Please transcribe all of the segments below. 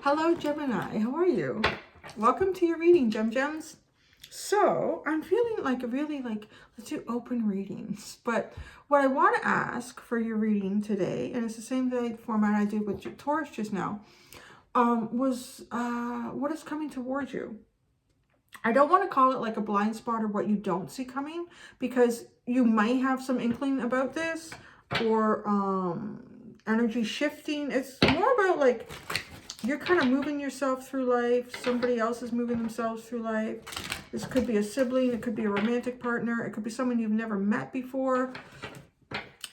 Hello, Gemini. How are you? Welcome to your reading, Gems. So, I'm feeling like let's do open readings. But what I want to ask for your reading today, and it's the same format I did with Taurus just now, was what is coming towards you. I don't want to call it like a blind spot or what you don't see coming, because you might have some inkling about this, or energy shifting. It's more about like you're kind of moving yourself through life. Somebody else is moving themselves through life. This could be a sibling. It could be a romantic partner. It could be someone you've never met before.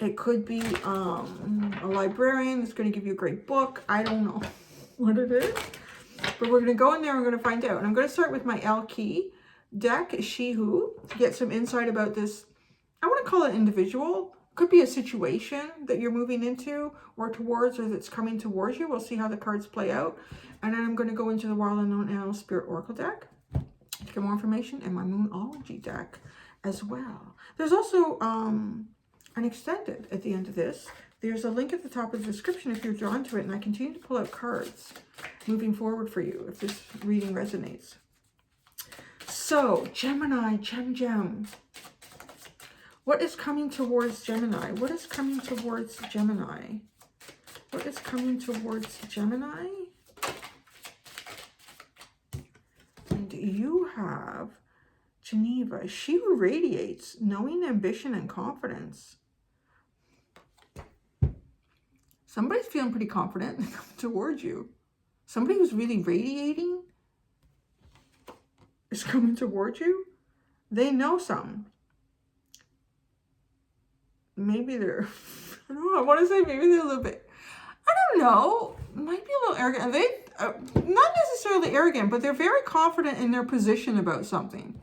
It could be a librarian that's going to give you a great book. I don't know what it is. But we're going to go in there and we're going to find out. And I'm going to start with my L key deck, She Who, to get some insight about this. I want to call it individual. Could be a situation that you're moving into or towards, or that's coming towards you. We'll see how the cards play out. And then I'm going to go into the Wild Unknown Animal Spirit Oracle deck to get more information, and my Moonology deck as well. There's also an extended at the end of this. There's a link at the top of the description if you're drawn to it, and I continue to pull out cards moving forward for you if this reading resonates. So, Gemini, Gem. What is coming towards Gemini? What is coming towards Gemini? What is coming towards Gemini? And you have Geneva, she who radiates knowing, ambition, and confidence. Somebody's feeling pretty confident towards you. Somebody who's really radiating is coming towards you. They know something. Maybe they're, I don't know, I want to say maybe they're a little bit, I don't know, might be a little arrogant. They, not necessarily arrogant, but they're very confident in their position about something.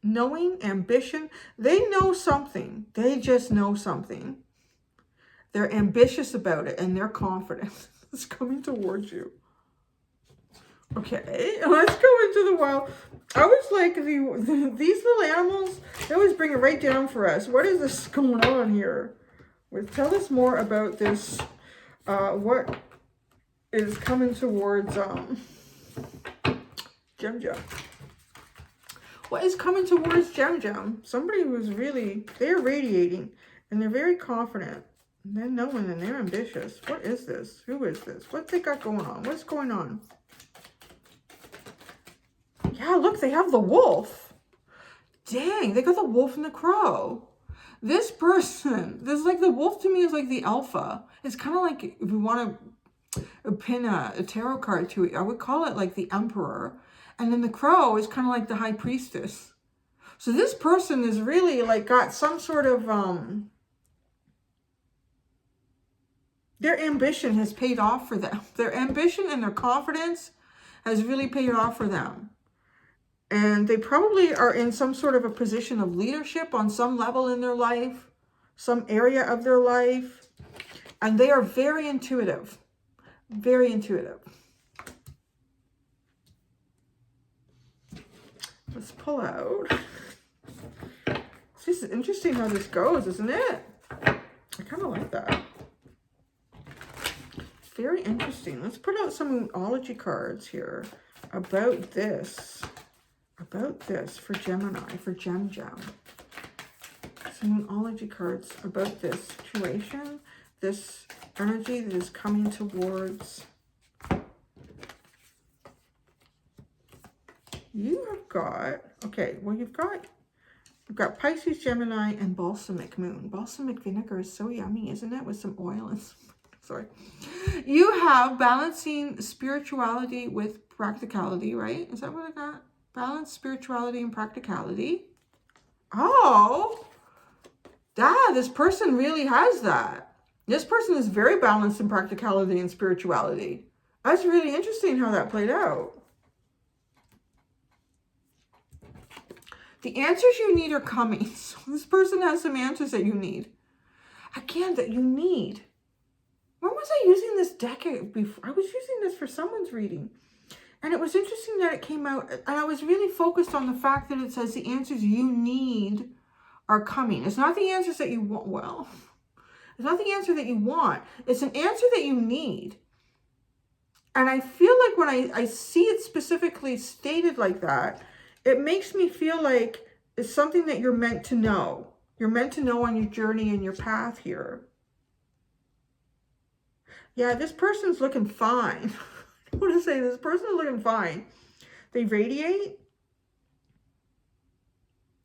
Knowing, ambition, they know something. They just know something. They're ambitious about it, and they're confident. It's coming towards you. Okay, let's go into the wild. I was like, these little animals, they always bring it right down for us. What is this going on here? Tell us more about this. What is coming towards Gem. What is coming towards Gem? Somebody who's really, they're radiating, and they're very confident. They're knowing, and they're ambitious. What is this? Who is this? What they got going on? What's going on? Yeah, look, they have the wolf. Dang, they got the wolf and the crow. This person, this like the wolf to me is like the alpha. It's kind of like, if we want to pin a tarot card to it, I would call it like the emperor. And then the crow is kind of like the high priestess. So this person is really like got some sort of, their ambition has paid off for them. Their ambition and their confidence has really paid off for them. And they probably are in some sort of a position of leadership on some level in their life, some area of their life. And they are very intuitive. Very intuitive. Let's pull out. This is interesting how this goes, isn't it? I kind of like that. Very interesting. Let's put out some Moonology cards here about this. About this for Gemini, for Gem. Some Moonology cards about this situation, this energy that is coming towards. You have got, okay, well you've got Pisces, Gemini, and Balsamic Moon. Balsamic vinegar is so yummy, isn't it? With some oil and sorry. You have balancing spirituality with practicality, right? Is that what I got? Balance spirituality and practicality. Oh, this person really has that. This person is very balanced in practicality and spirituality. That's really interesting how that played out. The answers you need are coming. So this person has some answers that you need. Again, that you need. When was I using this deck before? I was using this for someone's reading. And it was interesting that it came out, and I was really focused on the fact that it says the answers you need are coming. It's not the answers that you want. Well, it's not the answer that you want. It's an answer that you need. And I feel like when I see it specifically stated like that, it makes me feel like it's something that you're meant to know. You're meant to know on your journey and your path here. Yeah, this person's looking fine. I want to say this person's looking fine. They radiate.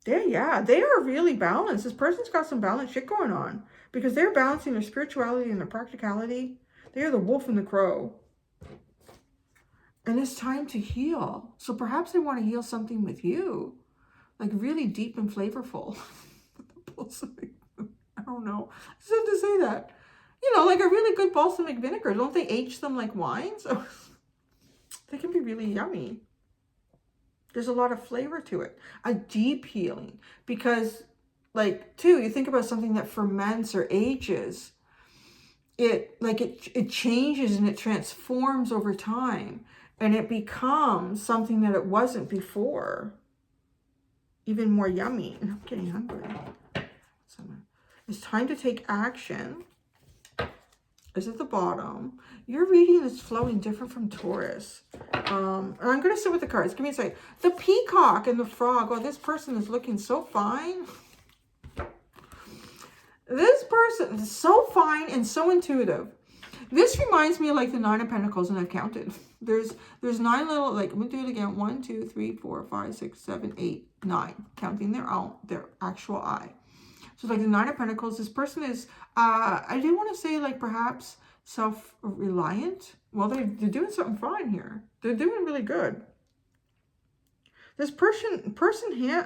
They are really balanced. This person's got some balanced shit going on because they're balancing their spirituality and their practicality. They are the wolf and the crow. And it's time to heal. So perhaps they want to heal something with you. Like really deep and flavorful. I don't know. I just have to say that. You know, like a really good balsamic vinegar. Don't they age them like wine? So they can be really yummy. There's a lot of flavor to it. A deep healing. Because, like, too, you think about something that ferments or ages. It changes and it transforms over time. And it becomes something that it wasn't before. Even more yummy. I'm getting hungry. It's time to take action. Is at the bottom. Your reading is flowing different from Taurus. And I'm going to sit with the cards. Give me a second. The peacock and the frog. Oh, this person is looking so fine. This person is so fine and so intuitive. This reminds me of like the 9 of Pentacles, and I've counted. There's 9 little, like, we'll do it again. 1, 2, 3, 4, 5, 6, 7, 8, 9. Counting their actual eye. So like the 9 of Pentacles, this person is, I do want to say like perhaps self-reliant. Well, they're doing something fine here. They're doing really good. This person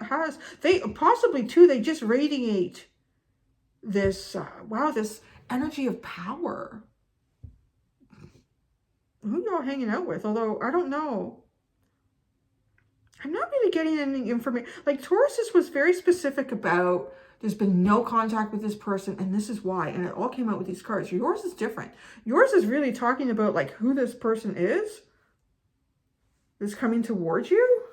has, they possibly too, they just radiate this, wow, this energy of power. Who y'all hanging out with? Although, I don't know. I'm not really getting any information. Like Taurus was very specific about, there's been no contact with this person, and this is why. And it all came out with these cards. Yours is different. Yours is really talking about like who this person is coming towards you.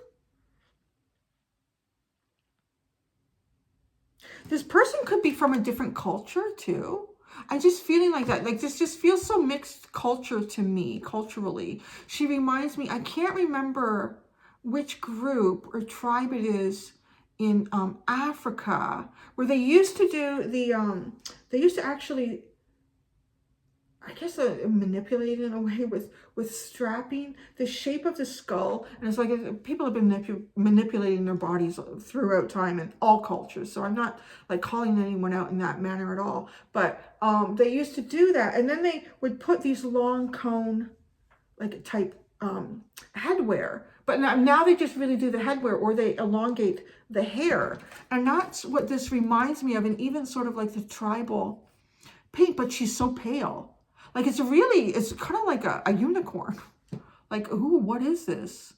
This person could be from a different culture too. I'm just feeling like that. Like this just feels so mixed culture to me, culturally. She reminds me, I can't remember which group or tribe it is in Africa, where they used to do the, they used to actually, I guess, manipulate in a way with strapping the shape of the skull. And it's like people have been manipulating their bodies throughout time in all cultures. So I'm not like calling anyone out in that manner at all. But they used to do that. And then they would put these long cone, like type headwear. But now they just really do the headwear, or they elongate the hair. And that's what this reminds me of. And even sort of like the tribal paint, but she's so pale. Like it's kind of like a unicorn. Like, ooh, what is this?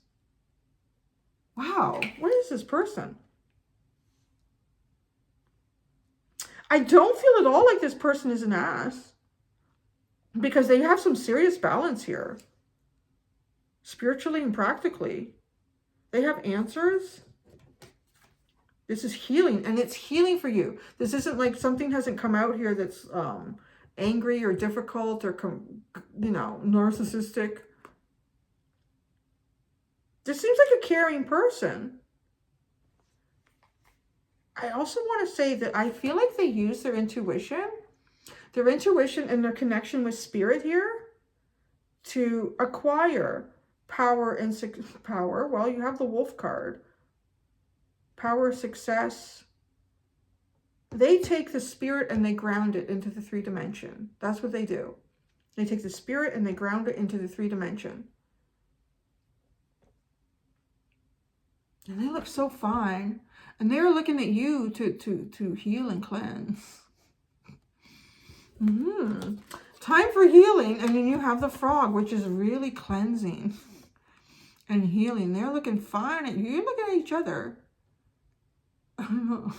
Wow, what is this person? I don't feel at all like this person is an ass. Because they have some serious balance here. Spiritually and practically. They have answers. This is healing, and it's healing for you. This isn't like something hasn't come out here that's angry or difficult or, you know, narcissistic. This seems like a caring person. I also want to say that I feel like they use their intuition and their connection with spirit here to acquire power and power. Well, you have the wolf card. Power, success. They take the spirit and they ground it into the 3 dimension. That's what they do. They take the spirit and they ground it into the 3 dimension. And they look so fine. And they're looking at you to heal and cleanse. Time for healing. And then you have the frog, which is really cleansing and healing. They're looking fine at you. You're looking at each other. I don't know.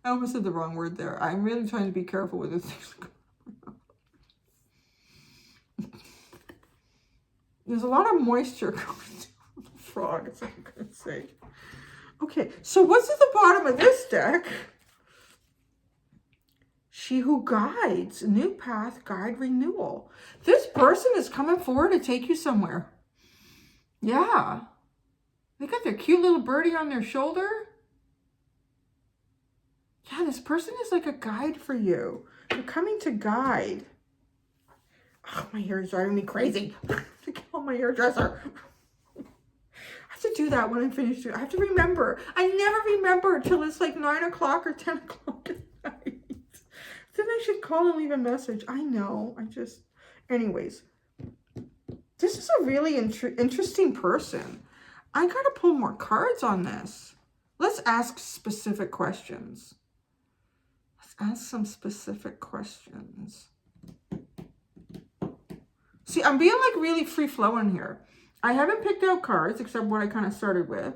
I almost said the wrong word there. I'm really trying to be careful with this. There's a lot of moisture coming to the frog, is what I'm going to say. Okay, so what's at the bottom of this deck? She who guides, new path, guide, renewal. This person is coming forward to take you somewhere. Yeah. They got their cute little birdie on their shoulder. Yeah, this person is like a guide for you. They're coming to guide. Oh, my hair is driving me crazy. I have to call my hairdresser. I have to do that when I finish it. I have to remember. I never remember until it's like 9 o'clock or 10 o'clock at night. Then I should call and leave a message. I know. Anyways. This is a really interesting person. I got to pull more cards on this. Let's ask specific questions. Let's ask some specific questions. See, I'm being like really free-flowing here. I haven't picked out cards except what I kind of started with.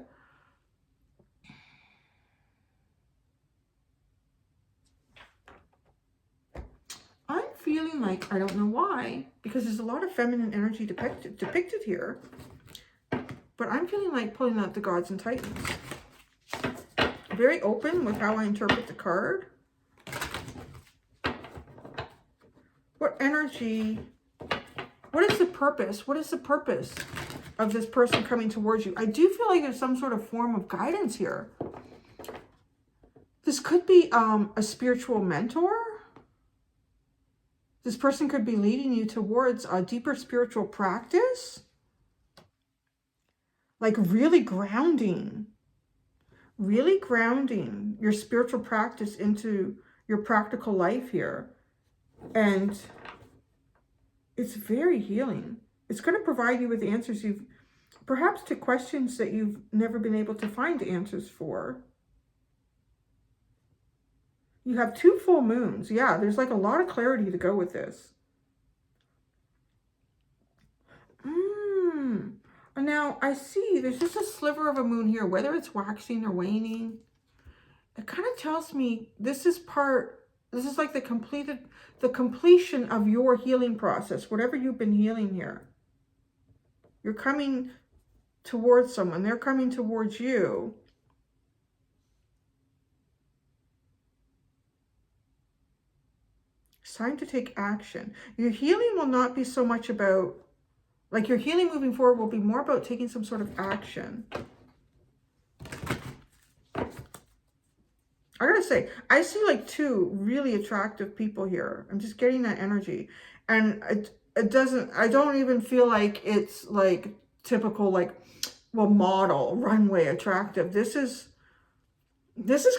I'm feeling like, I don't know why, because there's a lot of feminine energy depicted here. But I'm feeling like pulling out the Gods and Titans. Very open with how I interpret the card. What energy, what is the purpose? What is the purpose of this person coming towards you? I do feel like there's some sort of form of guidance here. This could be a spiritual mentor. This person could be leading you towards a deeper spiritual practice. Like really grounding your spiritual practice into your practical life here. And it's very healing. It's going to provide you with answers perhaps to questions that you've never been able to find answers for. You have 2 full moons. Yeah, there's like a lot of clarity to go with this. Now, I see there's just a sliver of a moon here, whether it's waxing or waning. It kind of tells me this is like the completion of your healing process, whatever you've been healing here. You're coming towards someone. They're coming towards you. It's time to take action. Your healing will not be so much about, like your healing moving forward will be more about taking some sort of action. I gotta say, I see like 2 really attractive people here. I'm just getting that energy. And I don't even feel like it's like typical, like, well, model, runway, attractive. This is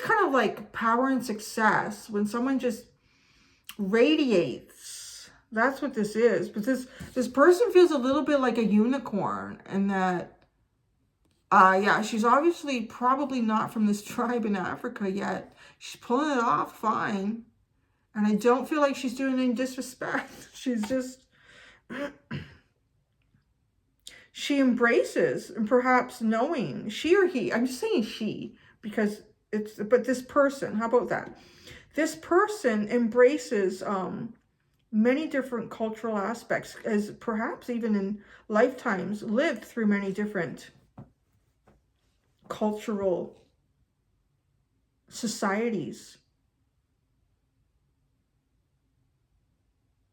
kind of like power and success. When someone just radiates. That's what this is. But this person feels a little bit like a unicorn, and that yeah, she's obviously probably not from this tribe in Africa yet. She's pulling it off fine. And I don't feel like she's doing any disrespect. She's just she embraces, and perhaps knowing, she or he, I'm just saying she, because but this person, how about that? This person embraces many different cultural aspects, as perhaps even in lifetimes lived through many different cultural societies.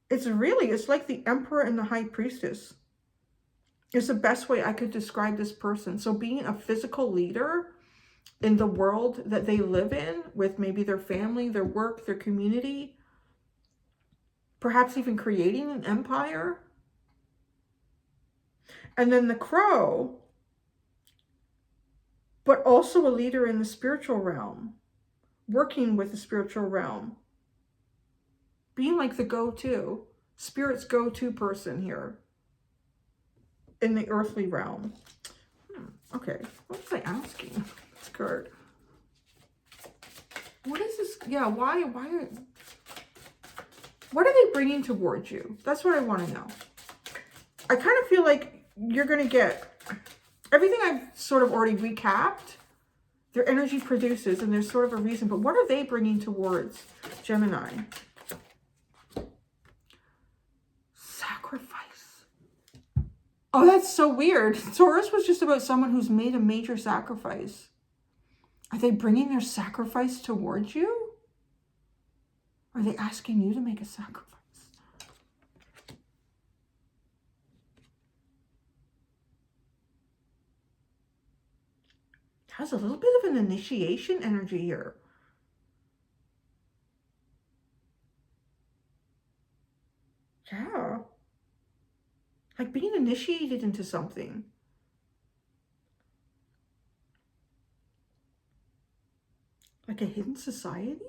It's like the Emperor and the High Priestess. It's the best way I could describe this person. So being a physical leader in the world that they live in, with maybe their family, their work, their community, perhaps even creating an empire. And then the Crow, but also a leader in the spiritual realm, working with the spiritual realm, being like the go-to, spirit's go-to person here in the earthly realm. Okay, what was I asking this card? What is this? Yeah, why what are they bringing towards you? That's what I want to know. I kind of feel like you're going to get everything I've sort of already recapped. Their energy produces, and there's sort of a reason. But what are they bringing towards Gemini? Sacrifice. Oh, that's so weird. Taurus was just about someone who's made a major sacrifice. Are they bringing their sacrifice towards you? Are they asking you to make a sacrifice? Has a little bit of an initiation energy here. Yeah. Like being initiated into something. Like a hidden society?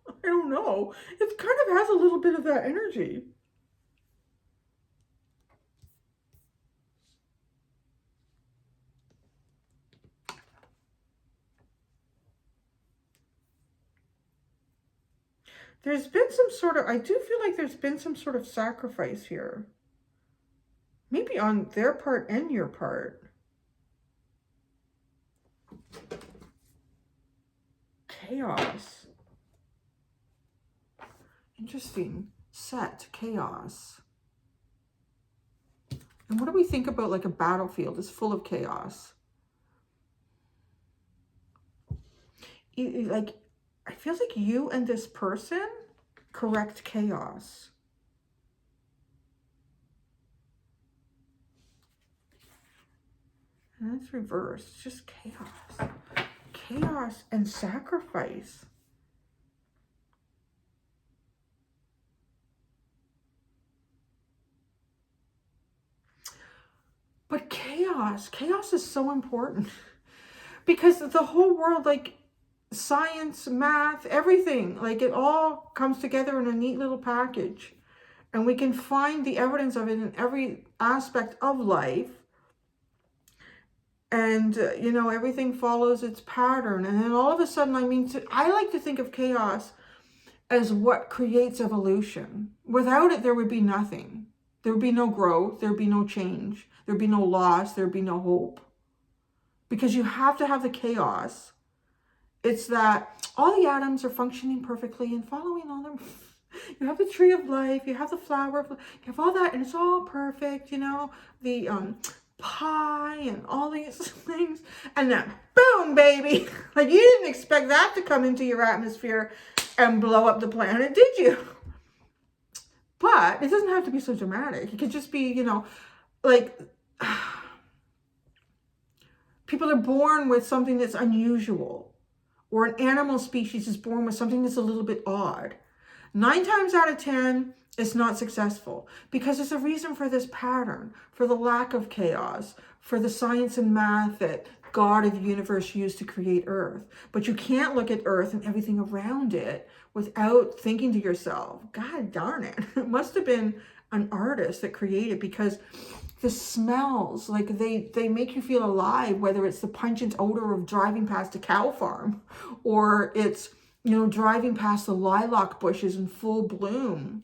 I don't know. It kind of has a little bit of that energy. There's been some sort of, I do feel like there's been some sort of sacrifice here. Maybe on their part and your part. Chaos. Interesting. Set. Chaos. And what do we think about like a battlefield is full of chaos? Like, I feel like you and this person correct chaos. And that's reversed. It's just chaos. Chaos and sacrifice. But chaos is so important. Because the whole world, like science, math, everything, like it all comes together in a neat little package. And we can find the evidence of it in every aspect of life. And, you know, everything follows its pattern. And then all of a sudden, I like to think of chaos as what creates evolution. Without it, there would be nothing. There would be no growth. There would be no change. There would be no loss. There would be no hope. Because you have to have the chaos. It's that all the atoms are functioning perfectly and following all them. You have the tree of life. You have the flower. You have all that. And it's all perfect, you know. The pie and all these things. And then, boom, baby. Like, you didn't expect that to come into your atmosphere and blow up the planet, did you? But it doesn't have to be so dramatic. It could just be, you know, like people are born with something that's unusual, or an animal species is born with something that's a little bit odd. 9 times out of 10, it's not successful because there's a reason for this pattern, for the lack of chaos, for the science and math that God of the universe used to create Earth. But you can't look at Earth and everything around it without thinking to yourself, God darn it, it must have been an artist that created, because the smells, like they make you feel alive, whether it's the pungent odor of driving past a cow farm, or it's, you know, driving past the lilac bushes in full bloom,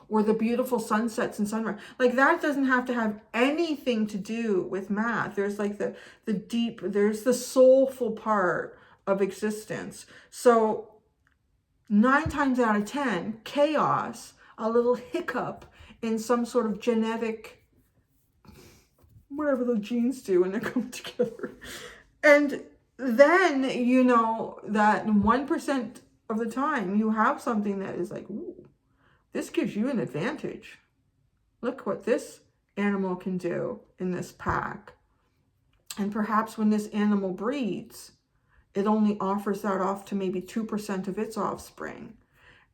or the beautiful sunsets and sunrise. Like, that doesn't have to have anything to do with math. There's like the deep, there's the soulful part of existence. So 9 times out of 10, chaos, a little hiccup in some sort of genetic, whatever the genes do when they come together. And then, you know, that 1% of the time you have something that is like, ooh, this gives you an advantage. Look what this animal can do in this pack. And perhaps when this animal breeds, it only offers that off to maybe 2% of its offspring.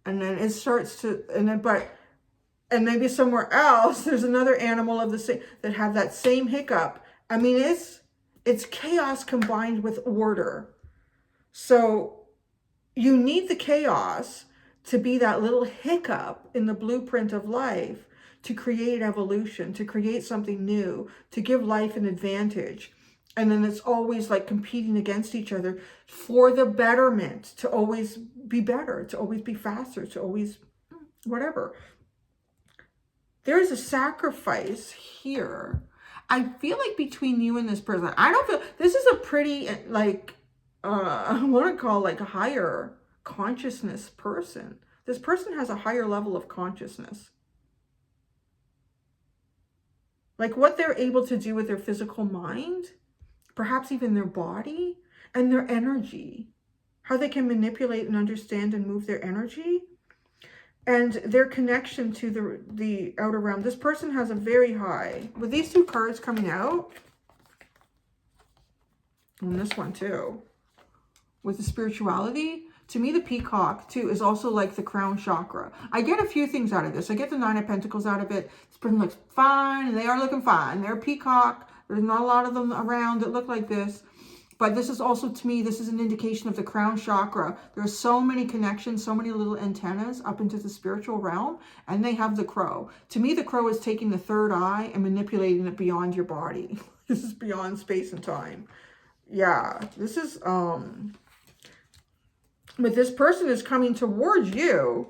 And then it starts to, and maybe somewhere else, there's another animal of the same, that have that same hiccup. I mean, it's chaos combined with order. So you need the chaos to be that little hiccup in the blueprint of life, to create evolution, to create something new, to give life an advantage. And then it's always like competing against each other for the betterment, to always be better, to always be faster, to always whatever. There's a sacrifice here. I feel like between you and this person, I don't feel, this is a pretty, like, I want to call like a higher consciousness person. This person has a higher level of consciousness. Like what they're able to do with their physical mind, perhaps even their body and their energy, how they can manipulate and understand and move their energy. and their connection to the outer realm. This person has a very high, with these two cards coming out, and this one too, with the spirituality. To me, the peacock too is also like the crown chakra. I get a few things out of this. I get the Nine of Pentacles out of it. This person looks fine, and they are looking fine. They're a peacock. There's not a lot of them around that look like this. But this is also, to me, this is an indication of the crown chakra. There are so many connections, so many little antennas up into the spiritual realm, and they have the crow. To me, the crow is taking the third eye and manipulating it beyond your body. This is beyond space and time. Yeah, this is, but this person is coming towards you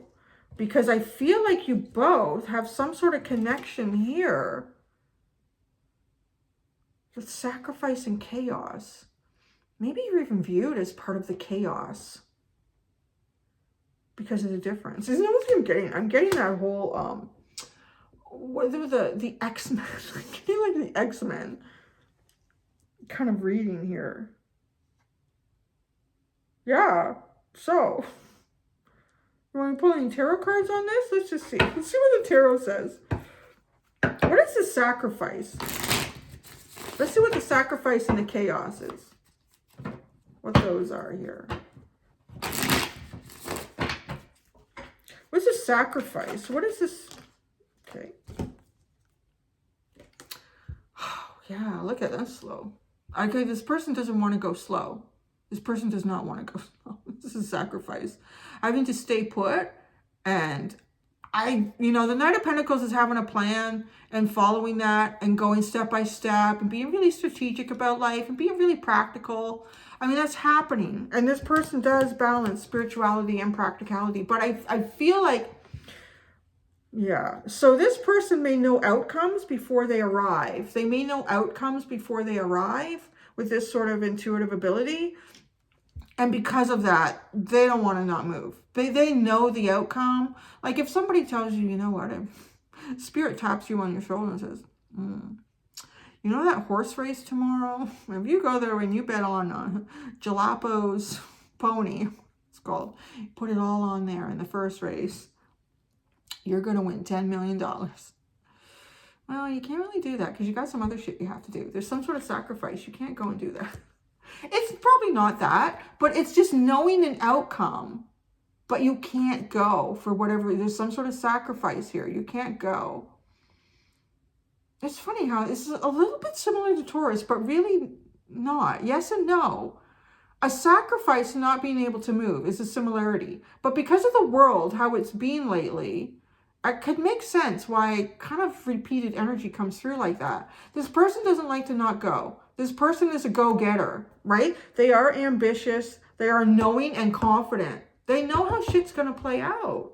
because I feel like you both have some sort of connection here with sacrifice and chaos. Maybe you're even viewed as part of the chaos because of the difference. Isn't that what I'm getting? I'm getting that whole, the X-Men, I'm getting like the X-Men kind of reading here. Yeah, so, you want to pull any tarot cards on this? Let's just see. Let's see what the tarot says. What is the sacrifice? Let's see what the sacrifice and the chaos is. What those are here. What's a sacrifice? What is this? Okay. Oh, yeah, look at that slow. Okay, this person doesn't want to go slow. This person does not want to go slow. This is sacrifice. Having to stay put. And the Knight of Pentacles is having a plan and following that and going step by step and being really strategic about life and being really practical. I mean, that's happening. And this person does balance spirituality and practicality. But I feel like, yeah. So this person may know outcomes before they arrive. They may know outcomes before they arrive with this sort of intuitive ability. And because of that, they don't want to not move. They know the outcome. Like if somebody tells you, you know what, Spirit taps you on your shoulder and says, you know that horse race tomorrow? If you go there and you bet on Jalapo's pony, it's called, put it all on there in the first race, you're going to win $10 million. Well, you can't really do that because you got some other shit you have to do. There's some sort of sacrifice. You can't go and do that. It's probably not that, but it's just knowing an outcome, but you can't go for whatever. There's some sort of sacrifice here. You can't go. It's funny how this is a little bit similar to Taurus, but really not. Yes and no. A sacrifice not being able to move is a similarity. But because of the world, how it's been lately, it could make sense why kind of repeated energy comes through like that. This person doesn't like to not go. This person is a go-getter, right? They are ambitious. They are knowing and confident. They know how shit's going to play out.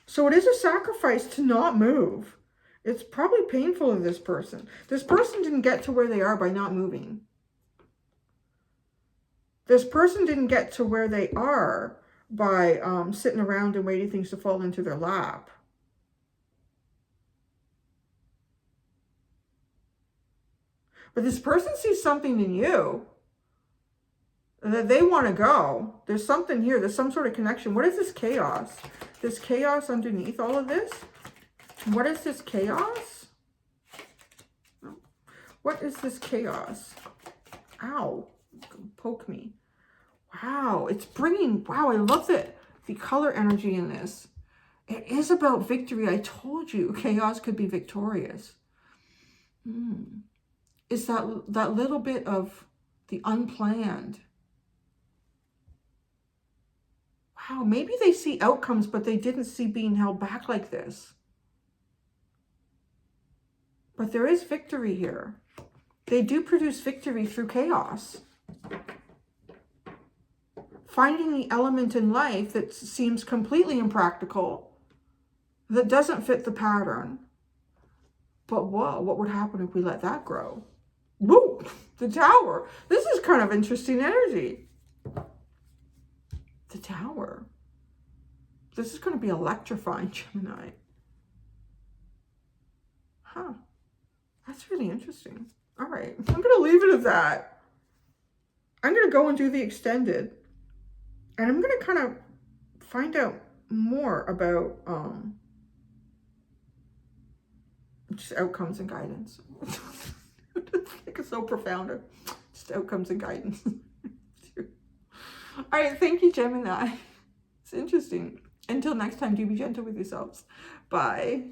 So it is a sacrifice to not move. It's probably painful to this person. This person didn't get to where they are by not moving. This person didn't get to where they are by sitting around and waiting things to fall into their lap. But this person sees something in you that they want to go. There's something here. There's some sort of connection. What is this chaos? This chaos underneath all of this? What is this chaos? What is this chaos? Ow. Poke me. Wow. It's bringing... Wow, I love the color energy in this. It is about victory. I told you chaos could be victorious. It's that little bit of the unplanned. Wow, maybe they see outcomes, but they didn't see being held back like this. But there is victory here. They do produce victory through chaos. Finding the element in life that seems completely impractical, that doesn't fit the pattern. But whoa, what would happen if we let that grow? Woo! The Tower. This is kind of interesting energy. The Tower. This is going to be electrifying, Gemini. Huh. That's really interesting. All right. I'm going to leave it at that. I'm going to go and do the extended. And I'm going to kind of find out more about just outcomes and guidance. It's like so profound. Just outcomes and guidance. All right, thank you, Gemini. It's interesting. Until next time, do be gentle with yourselves. Bye.